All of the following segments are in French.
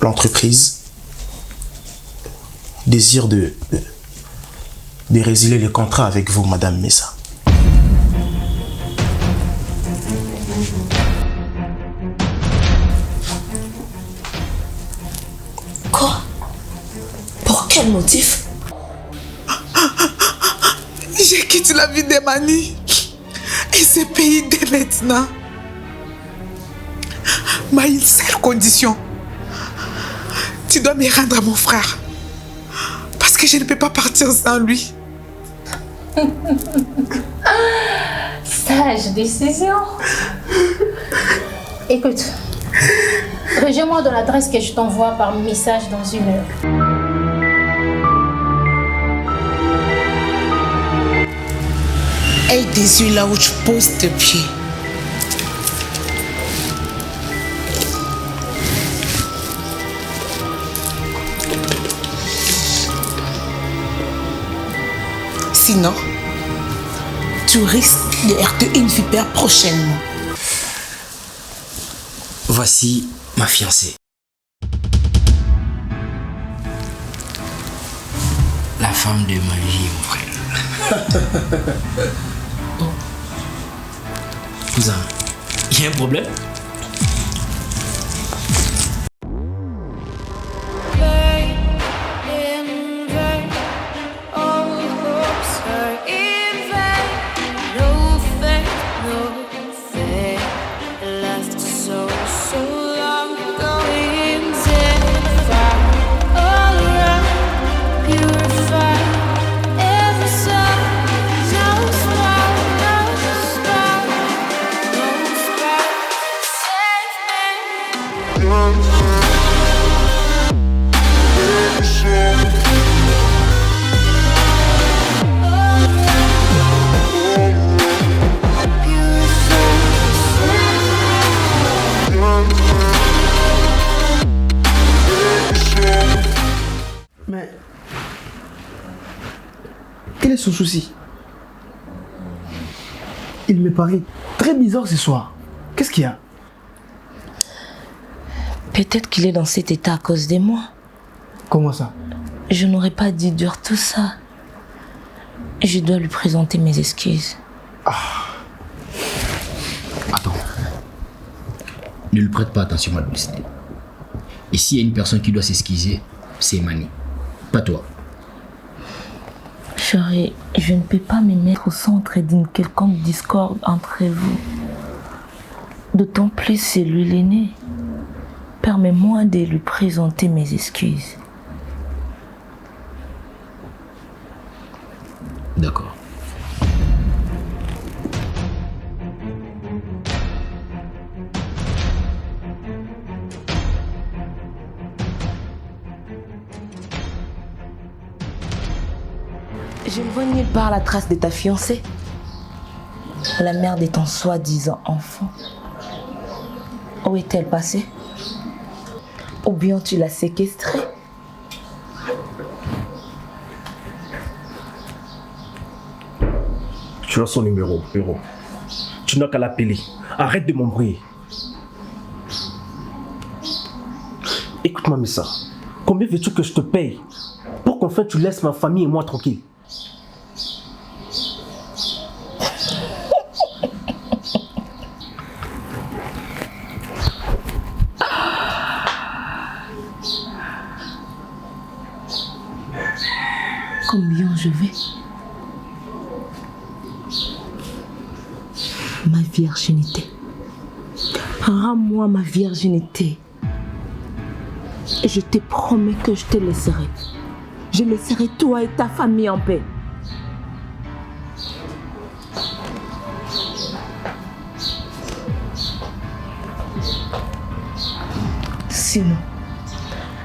l'entreprise désire de résilier le contrat avec vous, Madame Messa. Quoi? Pour quel motif? J'ai quitté la vie de Mani et ce pays dès maintenant. Mais une seule condition. Tu dois me rendre à mon frère. Parce que je ne peux pas partir sans lui. Sage décision. Écoute, rejoins-moi dans l'adresse que je t'envoie par message dans 1 heure. Elle désire là où tu poses tes pieds. Sinon, tu risques de heurter une vipère prochainement. Voici ma fiancée. La femme de ma vie, mon frère. Cousin, il y a un problème? Mais quel est son souci? Il me paraît très bizarre ce soir. Qu'est-ce qu'il y a? Peut-être qu'il est dans cet état à cause de moi. Comment ça? Je n'aurais pas dû dire tout ça. Je dois lui présenter mes excuses. Attends. Ne lui prête pas attention, mademoiselle. Et s'il y a une personne qui doit s'excuser, c'est Mani, pas toi. Chérie, je ne peux pas me mettre au centre d'une quelconque discorde entre vous. D'autant plus c'est lui l'aîné. Permets-moi de lui présenter mes excuses. D'accord. Je ne vois nulle part la trace de ta fiancée. La mère de ton soi-disant enfant. Où est-elle passée? Ou bien tu l'as séquestrée? Tu as son numéro, héros. Tu n'as qu'à l'appeler. Arrête de m'embrouiller. Écoute-moi, Messa. Combien veux-tu que je te paye pour qu'enfin tu laisses ma famille et moi tranquille? Combien je vais? Ma virginité. Rends-moi ma virginité. Et je te promets que je te laisserai. Je laisserai toi et ta famille en paix. Sinon,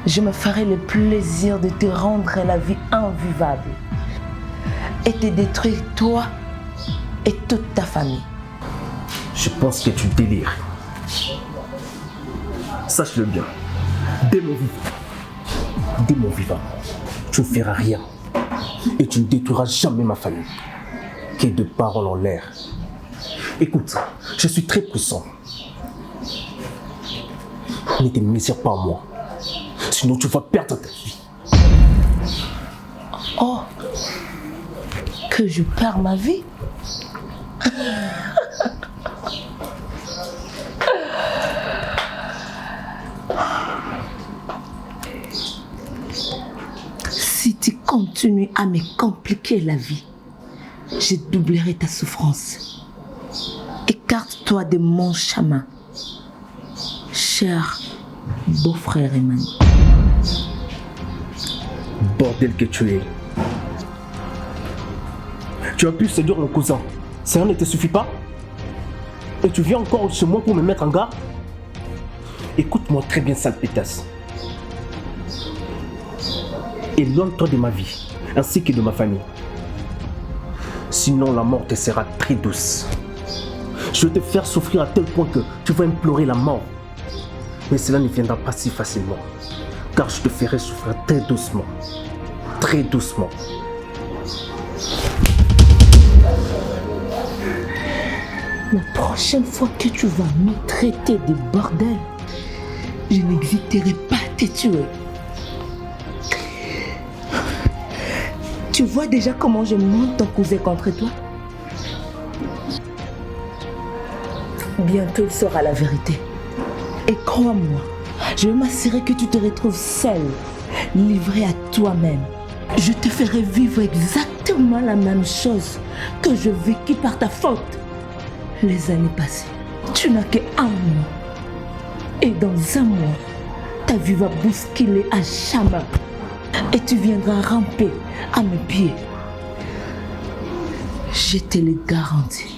je me ferai le plaisir de te rendre la vie invivable et te détruire toi et toute ta famille. Je pense que tu délires. Sache-le bien. Dès mon vivant, tu ne feras rien. Et tu ne détruiras jamais ma famille. Que de paroles en l'air. Écoute, je suis très pressant. Ne te mesure pas à moi. Sinon, tu vas perdre ta vie. Oh, que je perds ma vie? Si tu continues à me compliquer la vie, je doublerai ta souffrance. Écarte-toi de mon chemin, cher beau-frère Emmanuel. Bordel que tu es. Tu as pu séduire mon cousin. Ça ne te suffit pas? Et tu viens encore chez moi pour me mettre en garde? Écoute-moi très bien, sale pétasse. Éloigne-toi de ma vie, ainsi que de ma famille. Sinon, la mort te sera très douce. Je vais te faire souffrir à tel point que tu vas implorer la mort. Mais cela ne viendra pas si facilement, car je te ferai souffrir très doucement. Très doucement. La prochaine fois que tu vas me traiter de bordel, je n'hésiterai pas à te tuer. Tu vois déjà comment je monte ton cousin contre toi? Bientôt il saura la vérité. Et crois-moi, je vais m'assurer que tu te retrouves seul, livré à toi-même. Je te ferai vivre exactement la même chose que je vécus par ta faute. Les années passées, tu n'as qu'un mois. Et dans un mois, ta vie va bousculer à jamais. Et tu viendras ramper à mes pieds. Je te le garantis.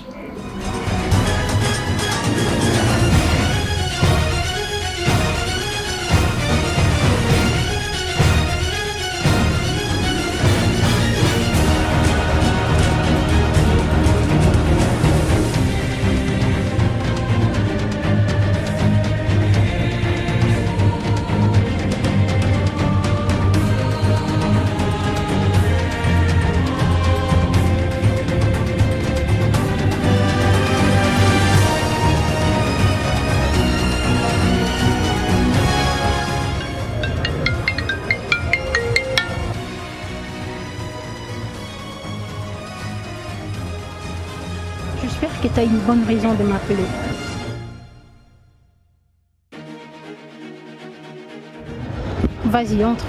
J'espère que tu as une bonne raison de m'appeler. Vas-y, entre.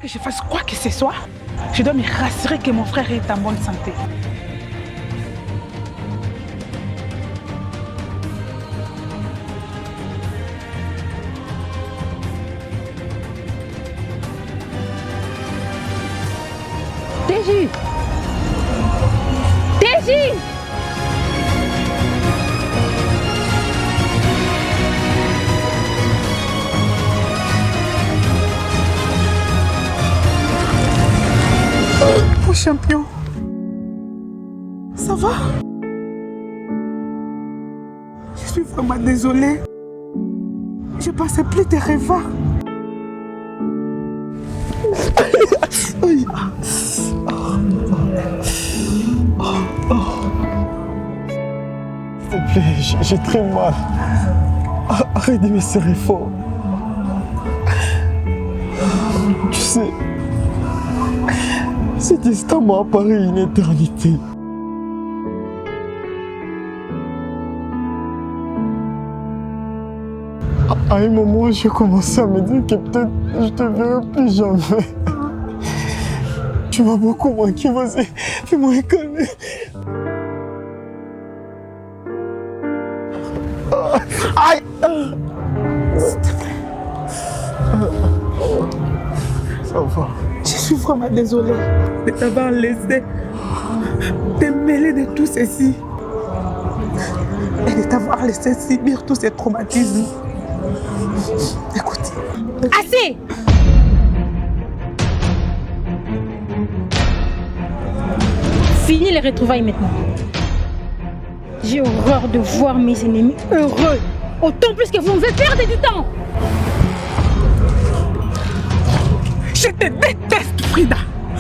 Que je fasse quoi que ce soit, je dois me rassurer que mon frère est en bonne santé. Téji! Téji! Oh champion, ça va? Je suis vraiment désolée. Je pensais plus te revoir. S'il te plaît, j'ai très mal. Arrête de me serrer fort. Tu sais, cet instant m'a apparu une éternité. À un moment, j'ai commencé à me dire que peut-être je te verrai plus jamais. Tu m'as beaucoup manqué, vas-y, fais-moi calmer. Aïe! S'il te plaît. Ça va. Je suis vraiment désolée de t'avoir laissé de mêler de tout ceci et de t'avoir laissé subir tous ces traumatismes. Écoute. Assez! Fini les retrouvailles maintenant. J'ai horreur de voir mes ennemis heureux. Autant plus que vous me faites perdre du temps. Je te déteste, Frida.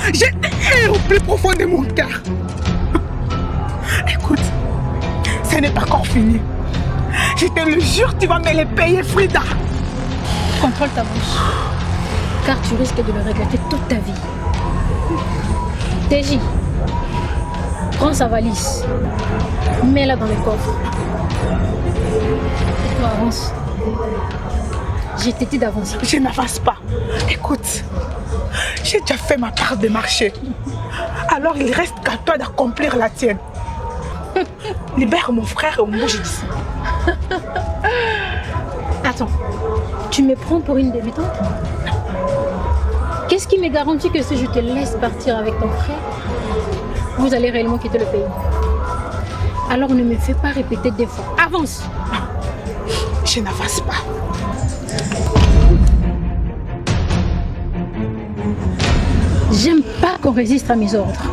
Je te hais au plus profond de mon cœur. Écoute, ce n'est pas encore fini. Je te le jure, tu vas me les payer, Frida. Contrôle ta bouche. Car tu risques de le regretter toute ta vie. TJ, prends sa valise. Mets-la dans le coffre. Et toi, avance. J'ai t'ai dit d'avancer. Je n'avance pas. Écoute, j'ai déjà fait ma part de marché. Alors il reste qu'à toi d'accomplir la tienne. Libère mon frère et on bouge d'ici. Attends, tu me prends pour une débutante? Qu'est-ce qui me garantit que si je te laisse partir avec ton frère, vous allez réellement quitter le pays? Alors ne me fais pas répéter deux fois. Avance! Je n'avance pas. J'aime pas qu'on résiste à mes ordres.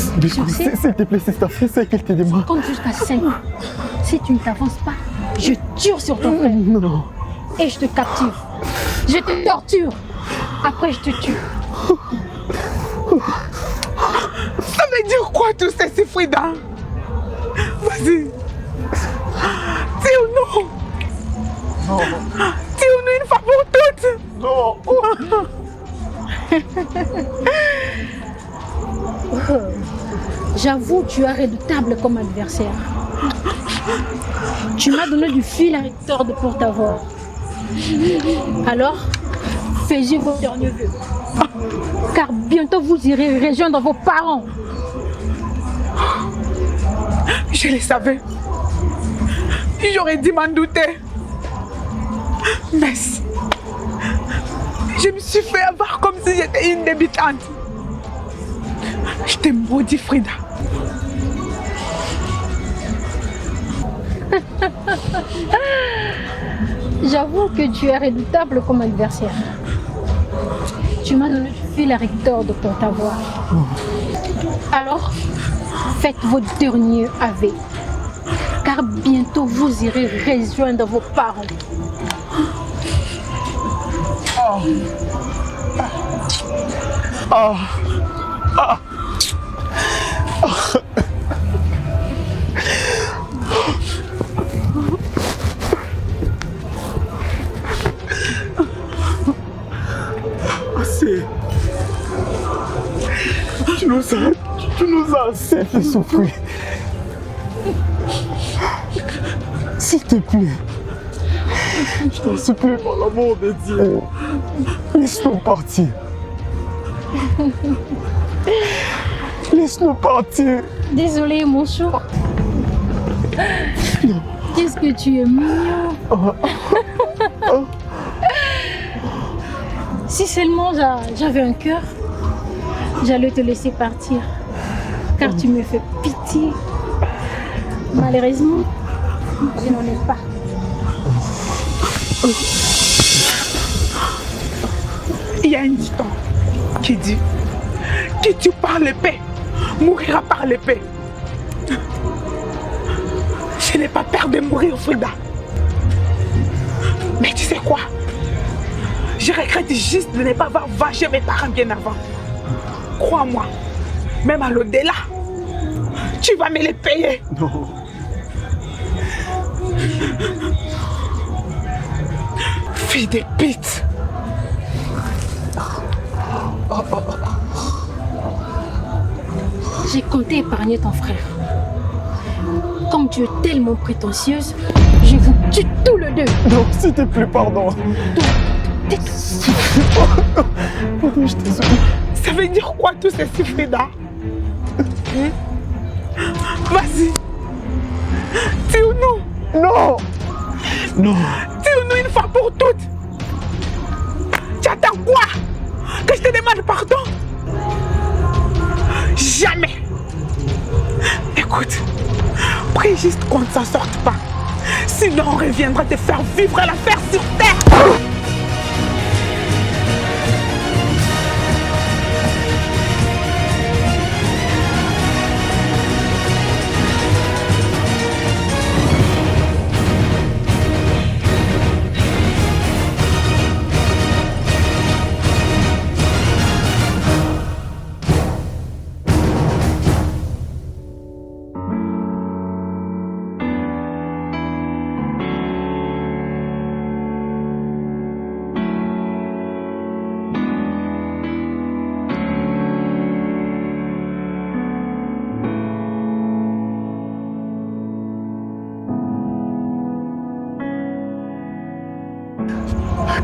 S'il te plaît, c'est ta fille, c'est qu'elle te demande. Compte jusqu'à 5. Si tu ne t'avances pas, je tire sur ton frère. Non. Et je te captive. Je te torture. Après, je te tue. Ça veut dire quoi tout ça, c'est Frida? Vas-y. Dis ou non? Non. Dis ou non une fois pour toutes? Non. J'avoue, tu es redoutable comme adversaire. Tu m'as donné du fil à retordre pour t'avoir. Alors, faites vos derniers vœux. Car bientôt vous irez rejoindre vos parents. Je le savais. J'aurais dû m'en douter. Mais je me suis fait avoir comme si j'étais une débutante. Je t'ai maudit, Frida. J'avoue que tu es redoutable comme adversaire. Tu m'as donné du fil à retordre pour t'avoir. Alors, faites vos derniers aveux. Car bientôt vous irez rejoindre vos parents. Assez. Tu nous as assez fait souffrir. S'il te plaît, je t'en supplie par l'amour de Dieu, laisse-nous partir. Laisse-nous partir. Désolée, mon chou. Qu'est-ce que tu es mignon. Si seulement j'avais un cœur, j'allais te laisser partir. Car tu me fais pitié. Malheureusement, je n'en ai pas. Il y a un dicton qui dit qui tue par l'épée mourira par l'épée. Je n'ai pas peur de mourir, Frida. Mais tu sais quoi? Je regrette juste de ne pas avoir vengé mes parents bien avant. Crois-moi, même à l'au-delà, tu vas me les payer. Non. Fille de pute. J'ai compté épargner ton frère. Comme tu es tellement prétentieuse, je vous tue tous les deux. Non, s'il te plaît, pardon. Pardon, je t'ai désolé. Ça veut dire quoi tout ceci, Frida? Vas-y. Dis ou non? Non. Non. Dis ou non une fois pour toutes? Tu attends quoi? Que je te demande pardon? Jamais. Écoute, prie juste qu'on ne s'en sorte pas. Sinon, on reviendra te faire vivre l'affaire sur terre.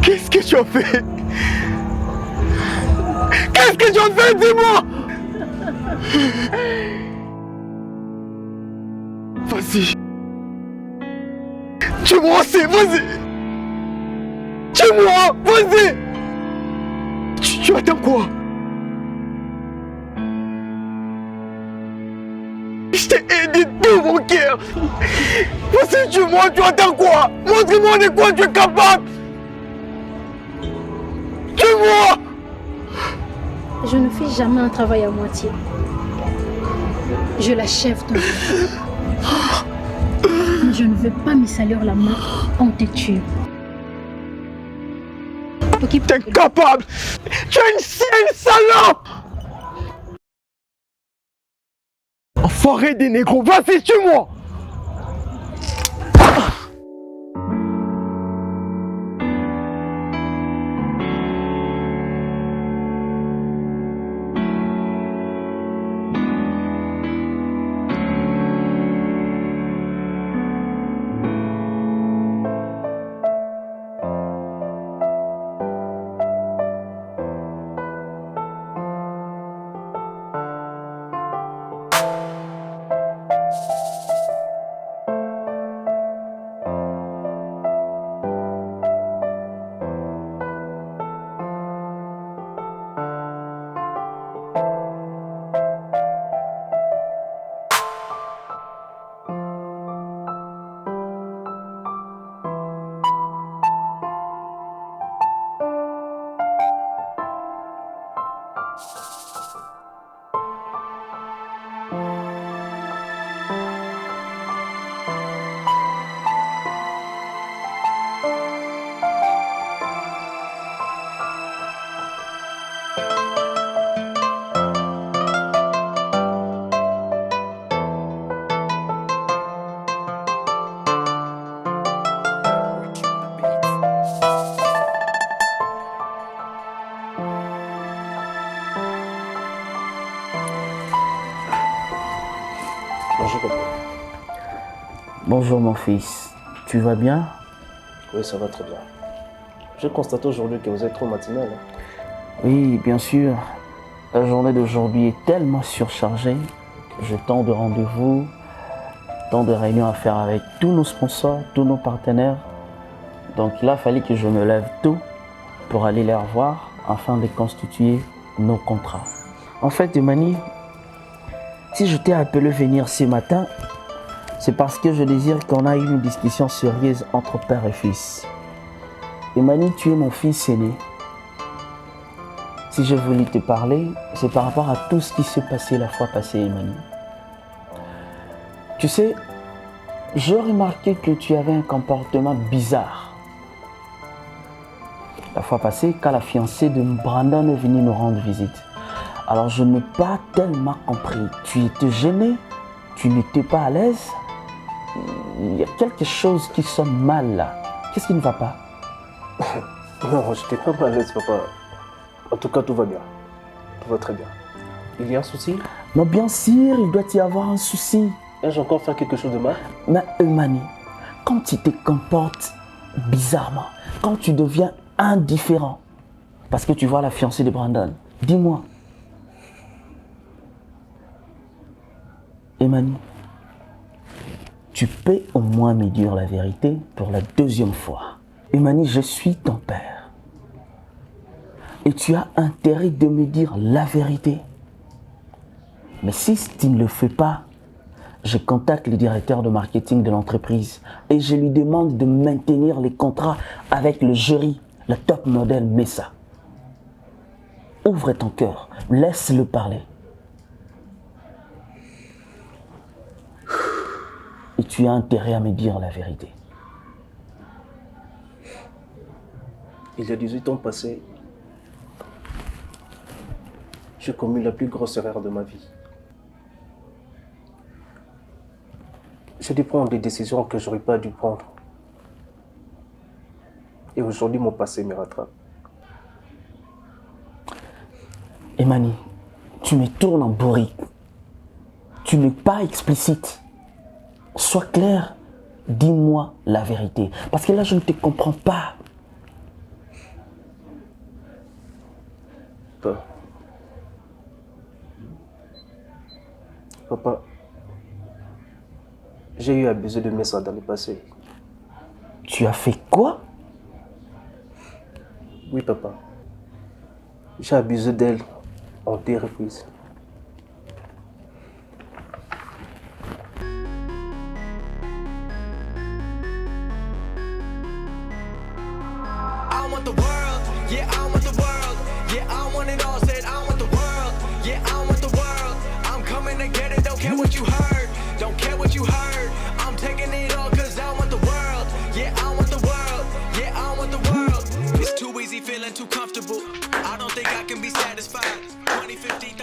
Qu'est-ce que tu as fait? Qu'est-ce que tu as fait? Dis-moi! Vas-y. Tue-moi aussi, vas-y! Tue-moi, vas-y! Tu attends quoi? Je t'ai aidé de tout mon cœur! Vas-y, tue-moi, tu attends quoi? Montre-moi de quoi tu es capable! Tue-moi! Je ne fais jamais un travail à moitié. Je l'achève toujours. Mais je ne veux pas me salir la main en te tuant. Tu es capable! Tu es une salope! Enfoiré des négros, vas-y, tue-moi! Bonjour papa. Bonjour mon fils, tu vas bien? Oui, ça va très bien. Je constate aujourd'hui que vous êtes trop matinal. Oui, bien sûr. La journée d'aujourd'hui est tellement surchargée. J'ai tant de rendez-vous, tant de réunions à faire avec tous nos sponsors, tous nos partenaires. Donc il a fallu que je me lève tôt pour aller les revoir afin de constituer nos contrats. En fait, Emani, si je t'ai appelé venir ce matin, c'est parce que je désire qu'on ait une discussion sérieuse entre père et fils. Emani, tu es mon fils aîné. Si je voulais te parler, c'est par rapport à tout ce qui s'est passé la fois passée, Emani. Tu sais, j'ai remarqué que tu avais un comportement bizarre. La fois passée, quand la fiancée de Brandon est venue nous rendre visite. Alors je n'ai pas tellement compris. Tu étais gêné? Tu n'étais pas à l'aise? Il y a quelque chose qui sonne mal là. Qu'est-ce qui ne va pas? Non, je n'étais pas mal à l'aise, papa. En tout cas, tout va bien. Tout va très bien. Il y a un souci? Non, bien sûr, il doit y avoir un souci. Ai-je encore fait quelque chose de mal? Mais Emani, quand tu te comportes bizarrement, quand tu deviens indifférent, parce que tu vois la fiancée de Brandon, dis-moi. Emani, tu peux au moins me dire la vérité pour la deuxième fois. Emani, je suis ton père. Et tu as intérêt de me dire la vérité. Mais si tu ne le fais pas, je contacte le directeur de marketing de l'entreprise et je lui demande de maintenir les contrats avec le jury, le top modèle Messa. Ouvre ton cœur, laisse-le parler. Et tu as intérêt à me dire la vérité. Il y a 18 ans passés, j'ai commis la plus grosse erreur de ma vie. J'ai dû prendre des décisions que je n'aurais pas dû prendre. Et aujourd'hui, mon passé me rattrape. Emani, tu me tournes en bourrique. Tu n'es pas explicite. Sois clair, dis-moi la vérité. Parce que là, je ne te comprends pas. Papa, j'ai eu abusé de Messa dans le passé. Tu as fait quoi? Oui, papa. J'ai abusé d'elle en 2 reprises.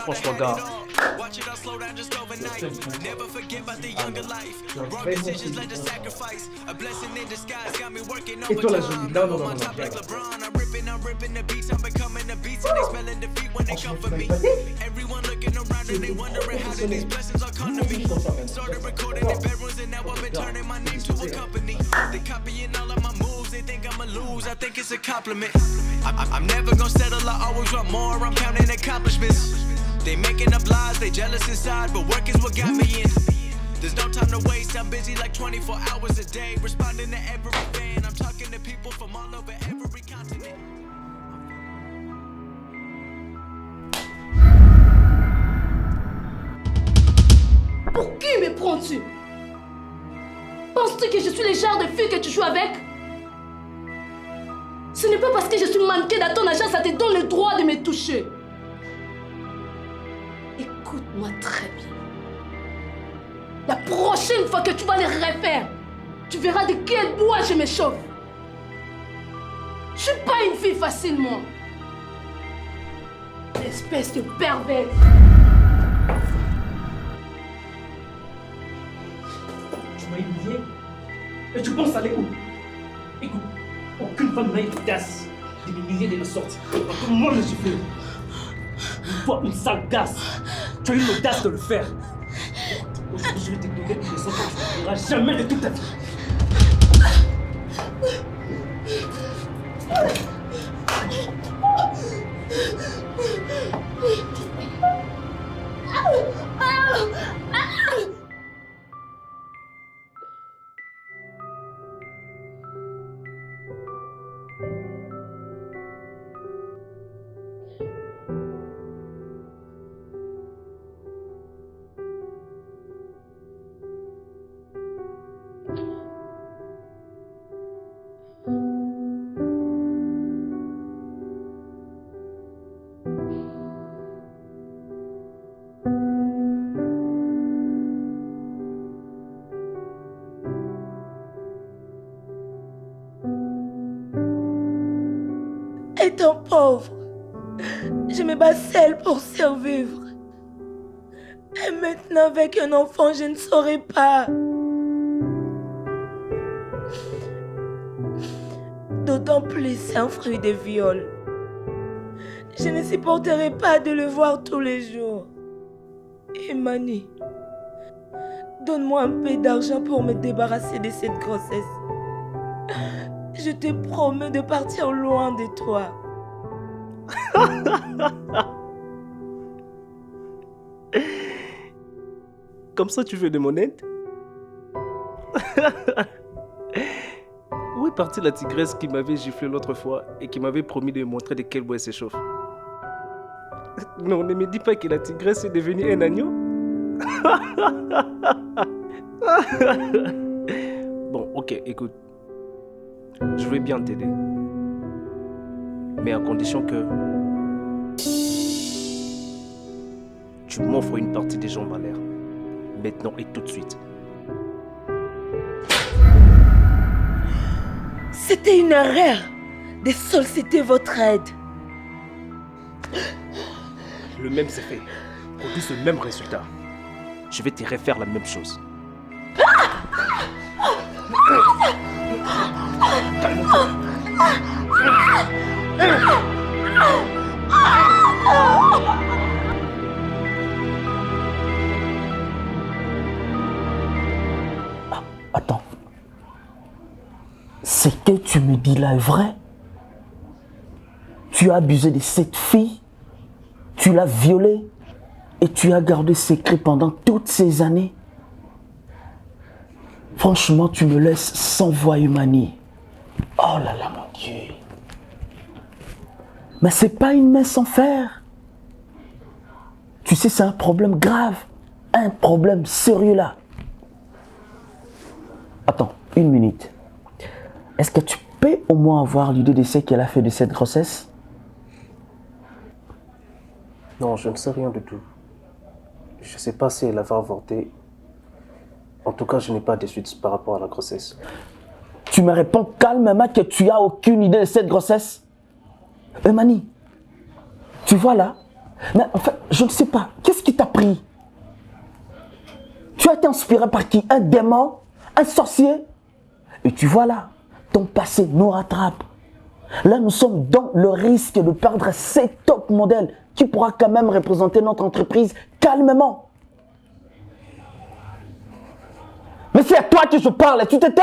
Franchement, gars. Et toi, la jolie? Non, non, non, non. I think it's a compliment. I'm never gonna settle, I always want more. I'm counting accomplishments. They making up lies, they jealous inside, but work is what got me in. There's no time to waste, I'm busy like 24 hours a day, responding to every fan. I'm talking to people from all over every continent. Pour qui me prends-tu? Penses-tu que je suis le genre de fille que tu joues avec? Ce n'est pas parce que je suis mannequin dans ton agence ça te donne le droit de me toucher. Écoute-moi très bien. La prochaine fois que tu vas les refaire, tu verras de quel bois je me chauffe. Je suis pas une fille facile, moi. Espèce de pervers. Tu m'as humilié et tu penses aller où? Écoute, aucune femme n'a eu l'audace de m'humilier de la sorte. Tout le monde le siffle. Une fois une sale gasse, tu as eu l'audace de le faire. Aujourd'hui, je vais te donner une leçon que tu ne feras jamais de toute ta vie. Étant pauvre, je me bats seule pour survivre. Et maintenant, avec un enfant, je ne saurais pas. D'autant plus, c'est un fruit de viol. Je ne supporterai pas de le voir tous les jours. Emani, donne-moi un peu d'argent pour me débarrasser de cette grossesse. Je te promets de partir loin de toi. Comme ça, tu veux de mon aide? Où est partie la tigresse qui m'avait giflé l'autre fois et qui m'avait promis de me montrer de quel bois elle s'échauffe? Non, ne me dis pas que la tigresse est devenue un agneau. Bon, ok, écoute. Je vais bien t'aider. Mais à condition que tu m'offres une partie des jambes à l'air. Maintenant et tout de suite. C'était une erreur de solliciter votre aide. Le même c'est fait. Produit le même résultat. Je vais te refaire la même chose. Attends. Ce que tu me dis là est vrai? Tu as abusé de cette fille, tu l'as violée et tu as gardé secret pendant toutes ces années? Franchement, tu me laisses sans voix, Imani. Oh là là, mon Dieu. Mais c'est pas une main sans fer. Tu sais, c'est un problème grave. Un problème sérieux là. Attends, une minute. Est-ce que tu peux au moins avoir l'idée de ce qu'elle a fait de cette grossesse? Non, je ne sais rien du tout. Je ne sais pas si elle avait avorté. En tout cas, je n'ai pas de suite par rapport à la grossesse. Tu me réponds calmement que tu n'as aucune idée de cette grossesse? Mani, tu vois là? Mais en fait, je ne sais pas. Qu'est-ce qui t'a pris? Tu as été inspiré par qui? Un démon? Un sorcier? Et tu vois là, ton passé nous rattrape. Là, nous sommes dans le risque de perdre ces top modèles qui pourra quand même représenter notre entreprise calmement. Mais c'est à toi que je parle, tu t'étais?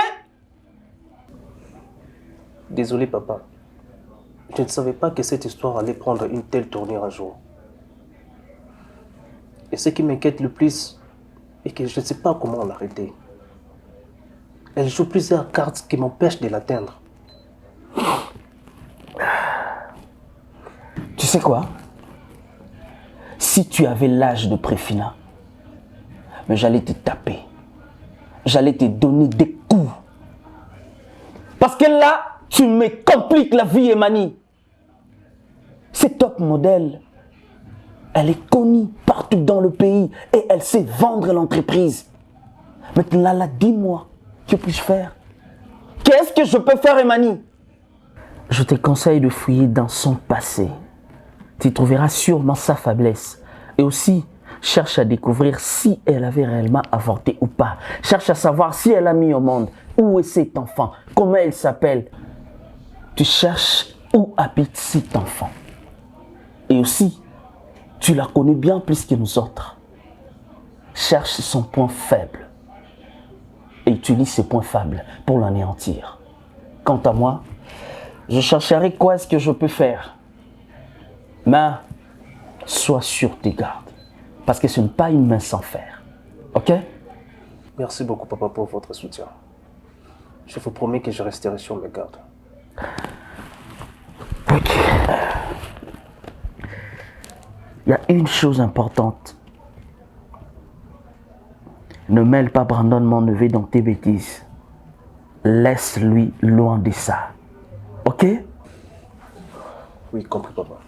Désolé, papa. Je ne savais pas que cette histoire allait prendre une telle tournure un jour. Et ce qui m'inquiète le plus est que je ne sais pas comment l'arrêter. Elle joue plusieurs cartes qui m'empêchent de l'atteindre. Tu sais quoi? Si tu avais l'âge de Préfina, mais j'allais te taper. J'allais te donner des coups. Parce que là, tu me compliques la vie, Imani. C'est top modèle. Elle est connue partout dans le pays et elle sait vendre l'entreprise. Maintenant, là, dis-moi, que puis-je faire? Qu'est-ce que je peux faire, Imani? Je te conseille de fouiller dans son passé. Tu trouveras sûrement sa faiblesse. Et aussi, cherche à découvrir si elle avait réellement avorté ou pas. Cherche à savoir si elle a mis au monde. Où est cet enfant? Comment il s'appelle? Tu cherches où habite cet enfant. Et aussi, tu la connais bien plus que nous autres. Cherche son point faible. Et utilise ses points faibles pour l'anéantir. Quant à moi, je chercherai quoi est-ce que je peux faire. Mais, sois sur tes gardes. Parce que ce n'est pas une main sans fer. Ok? Merci beaucoup, papa, pour votre soutien. Je vous promets que je resterai sur mes gardes. Ok. Il y a une chose importante. Ne mêle pas Brandon, mon neveu, dans tes bêtises. Laisse-lui loin de ça. Ok? Oui, compris, papa.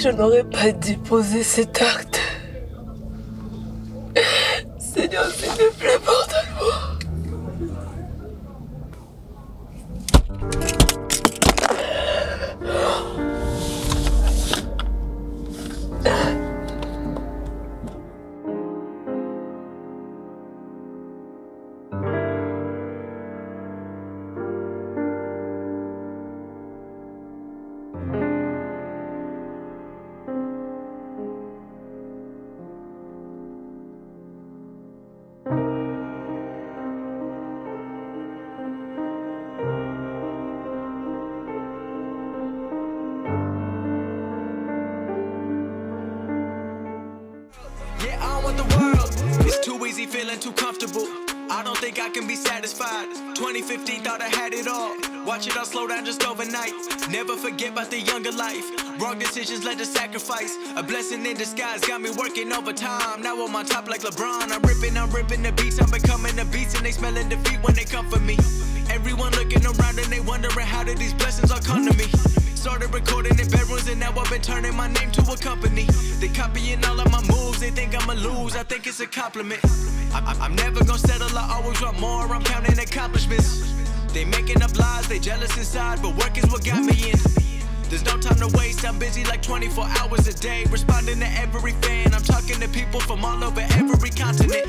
Je n'aurais pas dû poser cet acte. Seigneur, s'il te plaît, pardonne-moi. Feeling too comfortable. I don't think I can be satisfied. 2015 thought I had it all. Watch it all slow down just overnight. Never forget about the younger life. Wrong decisions led to sacrifice. A blessing in disguise got me working overtime. Now I'm on top like LeBron. I'm ripping the beats. I'm becoming the beats and they smelling defeat when they come for me. Everyone looking around and they wondering how did these blessings all come to me. Started recording in bedrooms and now I've been turning my name to a company. They copying all of my moves, they think I'ma lose, I think it's a compliment. I'm never gonna settle, I always want more, I'm counting accomplishments. They making up lies, they jealous inside, but work is what got me in. There's no time to waste, I'm busy like 24 hours a day, responding to every fan. I'm talking to people from all over every continent.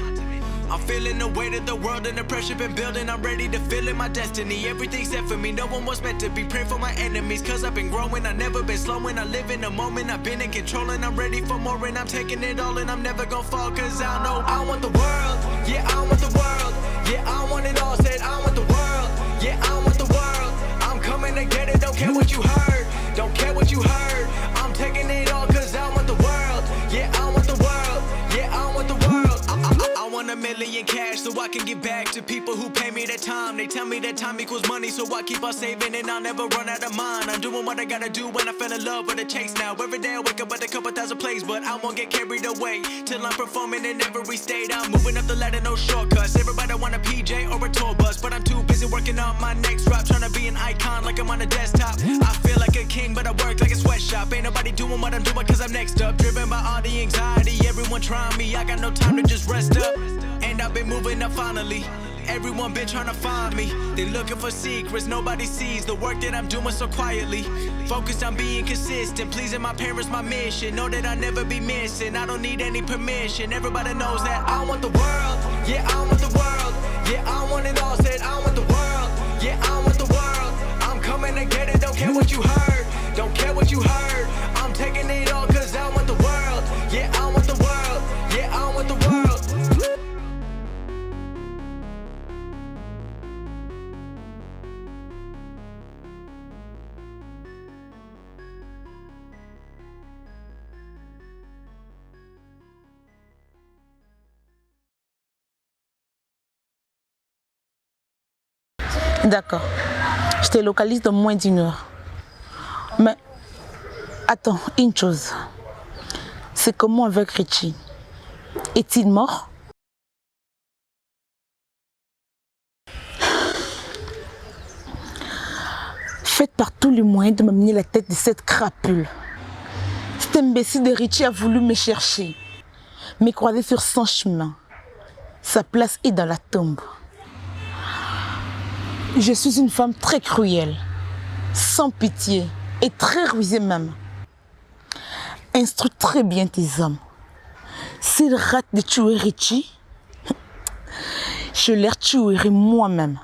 I'm feeling the weight of the world and the pressure been building. I'm ready to feel in my destiny. Everything's set for me, no one was meant to be. Pray for my enemies, cause I've been growing. I've never been slowing, I live in the moment. I've been in control and I'm ready for more. And I'm taking it all and I'm never gonna fall. Cause I know I want the world, yeah I want the world. Yeah I want it all, said I want the world. Yeah I want the world, I'm coming to get it. Don't care what you heard, don't care what you heard. I'm taking it all cause I want the world. Yeah I want the world, yeah I want the world. I want $1 million cash so I can give back to people who pay me their time. They tell me that time equals money, so I keep on saving and I'll never run out of mine. I'm doing what I gotta do when I fell in love with a chase now. Every day I wake up with a couple thousand plays, but I won't get carried away till I'm performing in every state. I'm moving up the ladder, no shortcuts. Everybody want a PJ or a tour bus, but I'm too busy working on my next drop, trying to be an icon like I'm on a desktop. I feel like a king, but I work like a sweatshop. Ain't nobody doing what I'm doing cause I'm next up. Driven by all the anxiety, everyone trying me. I got no time to just rest up. And I've been moving up finally. Everyone been trying to find me. They looking for secrets, nobody sees the work that I'm doing so quietly. Focused on being consistent, pleasing my parents, my mission. Know that I'll never be missing, I don't need any permission. Everybody knows that I want the world. Yeah, I want the world. Yeah, I want it all, said I want the world. Yeah, I want the world, I'm coming to get it. Don't care what you heard, don't care what you heard. I'm taking it all cause I want the world. Yeah, I want the world. Yeah, I want the world. D'accord. Je te localise dans moins d'1 heure. Mais attends, une chose. C'est comment avec Richie? Est-il mort? Faites par tous les moyens de m'amener la tête de cette crapule. Cet imbécile de Richie a voulu me chercher, me croiser sur son chemin. Sa place est dans la tombe. Je suis une femme très cruelle, sans pitié et très rusée même. Instruis très bien tes hommes. S'ils ratent de tuer Richie, je les tuerai moi-même.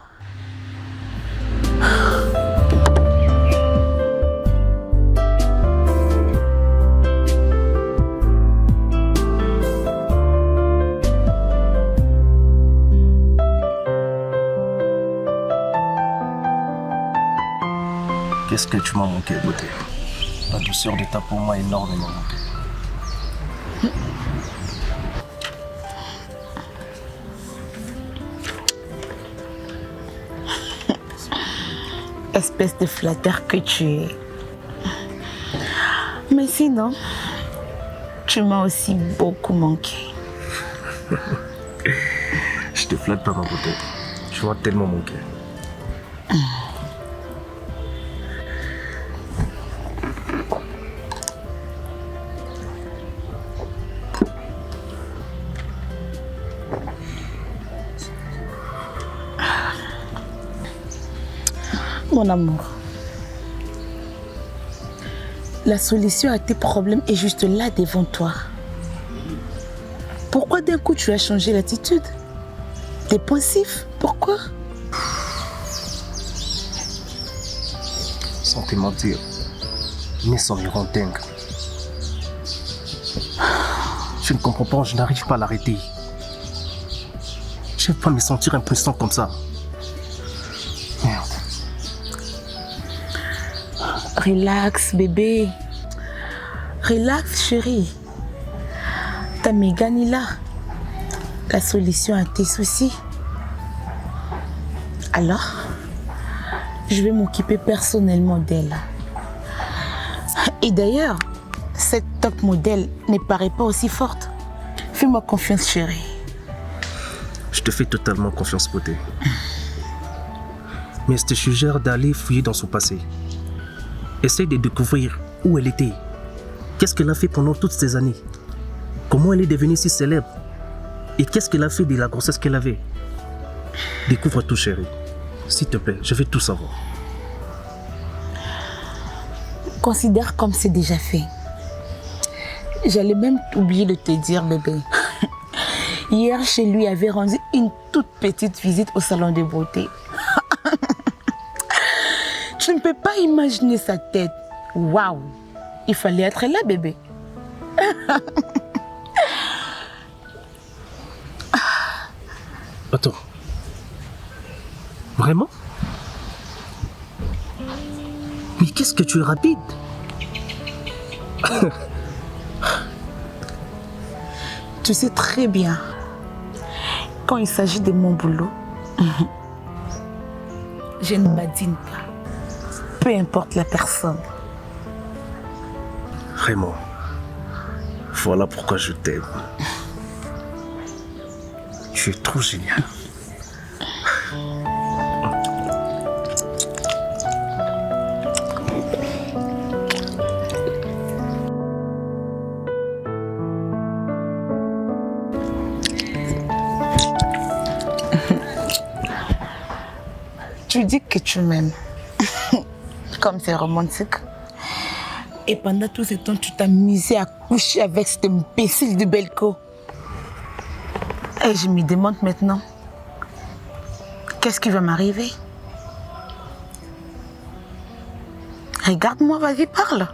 Qu'est-ce que tu m'as manqué, beauté? La douceur de ta peau m'a énormément manqué. Espèce de flatteur que tu es. Mais sinon, tu m'as aussi beaucoup manqué. Je te flatte pas, ma beauté. Tu m'as tellement manqué. Mon amour, la solution à tes problèmes est juste là devant toi. Pourquoi d'un coup tu as changé l'attitude? T'es pensif? Pourquoi? Sans te mentir, mais ça me rend dingue. Je ne comprends pas, je n'arrive pas à l'arrêter. Je ne vais pas me sentir impuissant comme ça. Merde. Relax, bébé. Relax, chérie. Ta Mégane est là. La solution à tes soucis. Alors, je vais m'occuper personnellement d'elle. Et d'ailleurs, cette top modèle ne paraît pas aussi forte. Fais-moi confiance, chérie. Je te fais totalement confiance, beauté. Mais je te suggère d'aller fouiller dans son passé. Essaye de découvrir où elle était. Qu'est-ce qu'elle a fait pendant toutes ces années? Comment elle est devenue si célèbre? Et qu'est-ce qu'elle a fait de la grossesse qu'elle avait? Découvre tout, chérie. S'il te plaît, je veux tout savoir. Considère comme c'est déjà fait. J'allais même oublier de te dire, bébé. Hier, chez lui avait rendu une toute petite visite au salon de beauté. Tu ne peux pas imaginer sa tête. Waouh! Il fallait être là, bébé. Attends. Vraiment? Mais qu'est-ce que tu es rapide? Tu sais très bien, quand il s'agit de mon boulot, je ne badine pas. Peu importe la personne. Vraiment. Voilà pourquoi je t'aime. Tu es trop génial. Tu dis que tu m'aimes. Comme c'est romantique. Et pendant tout ce temps, tu t'as misé à coucher avec cet imbécile de Belko. Et je me demande maintenant, qu'est-ce qui va m'arriver? Regarde-moi, vas-y, parle.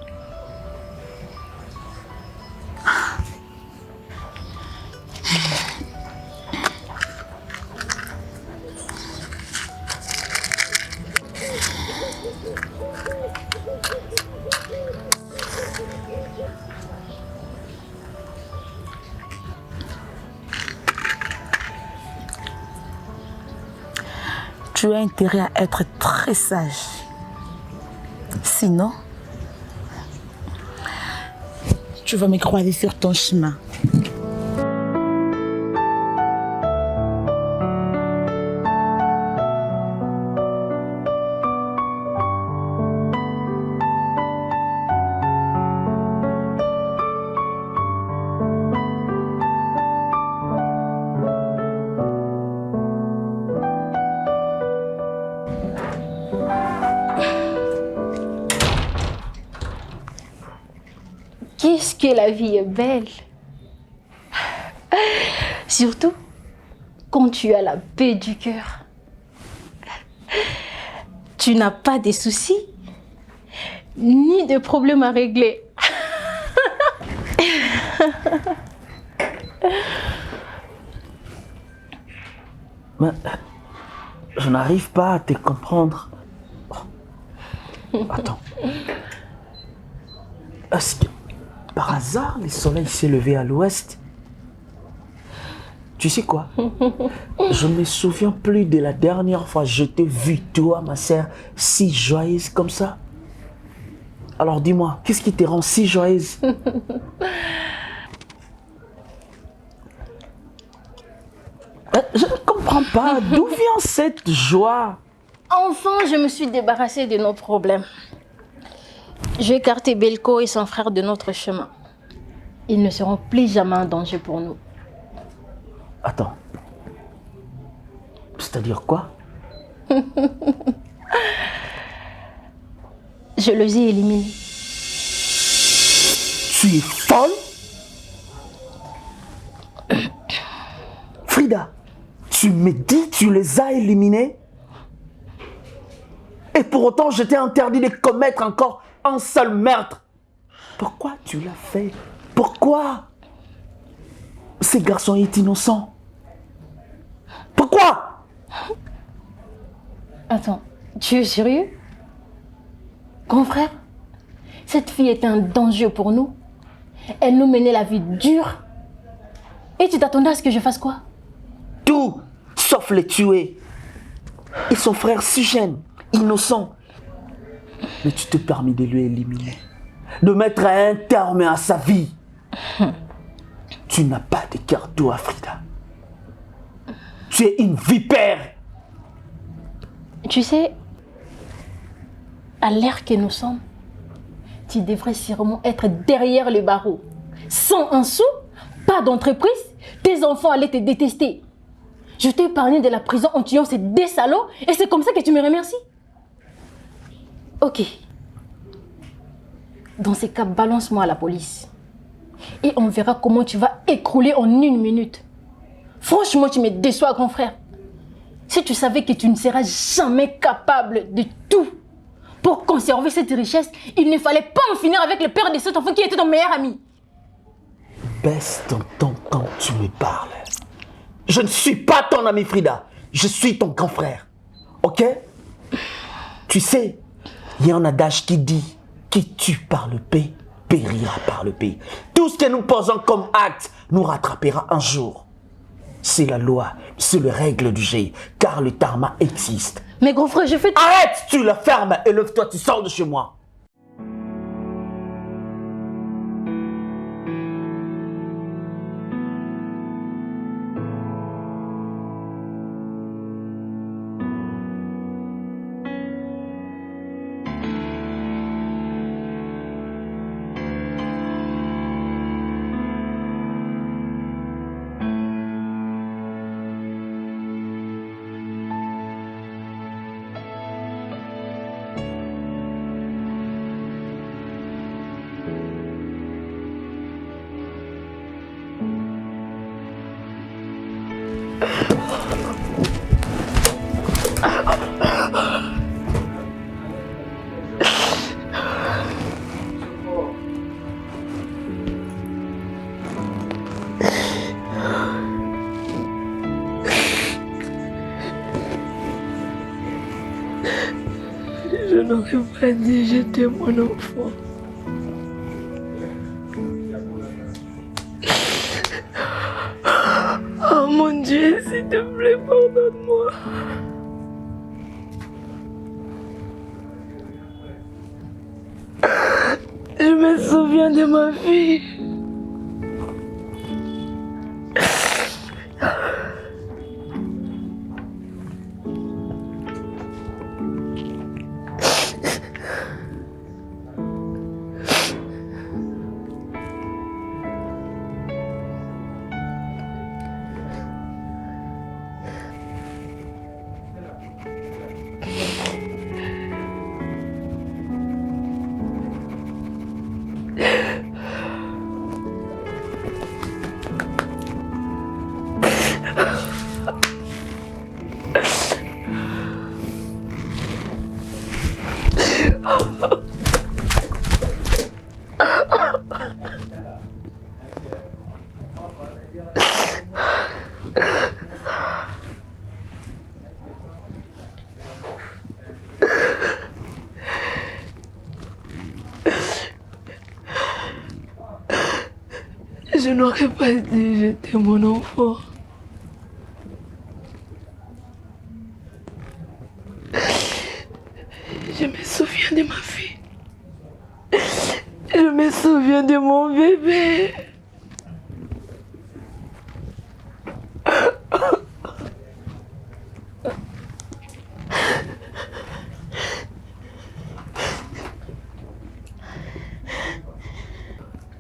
Tu as intérêt à être très sage. Sinon, tu vas me croiser sur ton chemin. Qu'est-ce que la vie est belle. Surtout quand tu as la paix du cœur. Tu n'as pas de soucis, ni de problèmes à régler. Mais je n'arrive pas à te comprendre. Attends. Est-ce que par hasard le soleil s'est levé à l'ouest? Tu sais quoi? Je ne me souviens plus de la dernière fois que je t'ai vu, toi, ma sœur, si joyeuse comme ça. Alors dis-moi, qu'est-ce qui te rend si joyeuse? Je ne comprends pas. D'où vient cette joie? Enfin, je me suis débarrassée de nos problèmes. J'ai écarté Belko et son frère de notre chemin. Ils ne seront plus jamais en danger pour nous. Attends, C'est-à-dire quoi? Je les ai éliminés. Tu es folle? Frida, tu me dis tu les as éliminés? Et pour autant, je t'ai interdit de commettre encore un seul meurtre. Pourquoi tu l'as fait? Pourquoi? Ce garçon est innocent. Pourquoi? Attends, tu es sérieux? Grand frère, cette fille est un danger pour nous. Elle nous menait la vie dure. Et tu t'attendais à ce que je fasse quoi? Tout, sauf les tuer. Et son frère si jeune, innocent. Mais tu te permets de lui éliminer. De mettre un terme à sa vie. Tu n'as pas de cœur doux, Frida. Tu es une vipère. Tu sais, à l'ère que nous sommes, tu devrais sûrement être derrière les barreaux. Sans un sou, pas d'entreprise, tes enfants allaient te détester. Je t'ai épargné de la prison en tuant ces deux salauds et c'est comme ça que tu me remercies. Ok. Dans ces cas, balance-moi à la police. Et on verra comment tu vas écrouler en 1 minute. Franchement, tu me déçois, grand frère. Si tu savais que tu ne seras jamais capable de tout pour conserver cette richesse, il ne fallait pas en finir avec le père de cet enfant qui était ton meilleur ami. Baisse ton ton quand tu me parles. Je ne suis pas ton ami Frida. Je suis ton grand frère. Ok? Tu sais, il y a un adage qui dit qui tue par le paix périra par le pays. Tout ce que nous posons comme acte nous rattrapera un jour. C'est la loi, c'est les règles du jeu, car le karma existe. Mais grand frère, je fais... Arrête, tu le fermes et lève-toi, tu sors de chez moi. Je n'aurais pas dit j'étais mon enfant. Oh mon Dieu, s'il te plaît, pardonne-moi. Je me souviens de ma fille. Je n'aurais pas dit j'étais mon enfant. Je me souviens de ma fille. Je me souviens de mon bébé.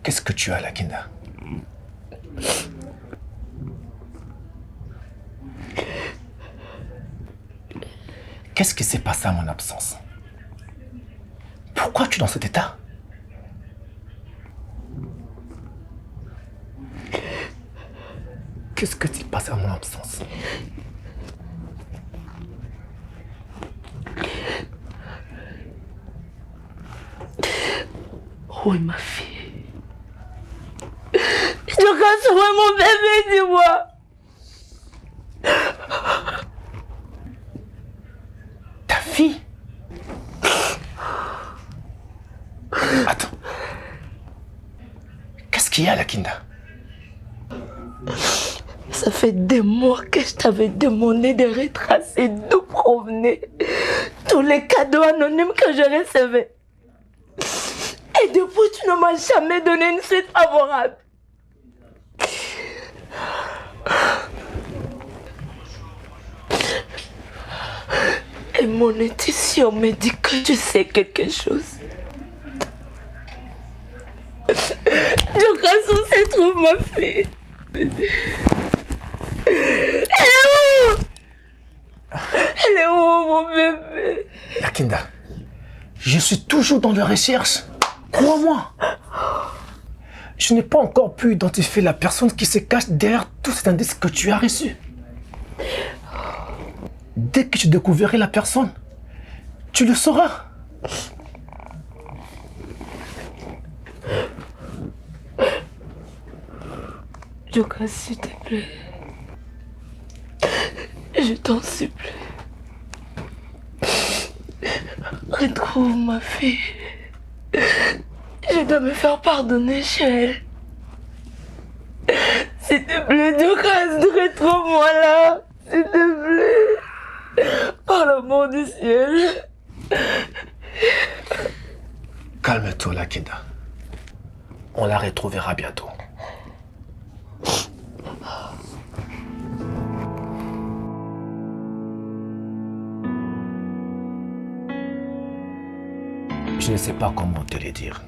Qu'est-ce que tu as, Lakinda? Qu'est-ce qui s'est passé à mon absence? Pourquoi tu es dans cet état? Qu'est-ce que s'est passé à mon absence? Oui, ma fille. Je reste mon bébé, dis-moi. Ta fille? Attends. Qu'est-ce qu'il y a, Lakinda? Ça fait des mois que je t'avais demandé de retracer d'où provenaient tous les cadeaux anonymes que je recevais. Et depuis, tu ne m'as jamais donné une suite favorable. Et mon intuition me dit que tu sais quelque chose. Je crois où se trouve ma fille. Elle est où, mon bébé? Lakinda, je suis toujours dans la recherche. Crois-moi. Je n'ai pas encore pu identifier la personne qui se cache derrière tous ces indices que tu as reçus. Dès que je découvrirai la personne, tu le sauras. Joka, s'il te plaît. Je t'en supplie. Retrouve ma fille. Je dois me faire pardonner chez elle. S'il te plaît, Joka, retrouve-moi là. S'il te plaît. Par l'amour du ciel. Calme-toi, Lakinda. On la retrouvera bientôt. Je ne sais pas comment te le dire,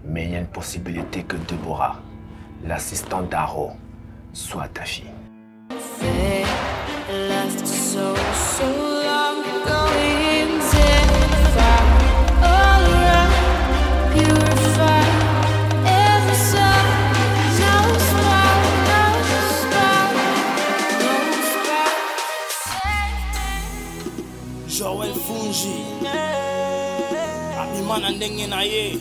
mais il y a une possibilité que Deborah, l'assistante d'Aro, soit ta fille. Joel Fungi Abimana ndenge na ye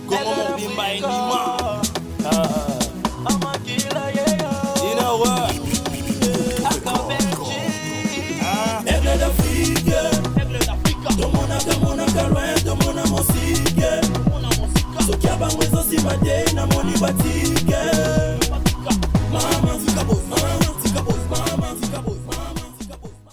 Gomo mobimba enima You know what? Aigle d'Afrique Domona Galouin, Domona Mosike Sokia bangwezo si bade na moni bati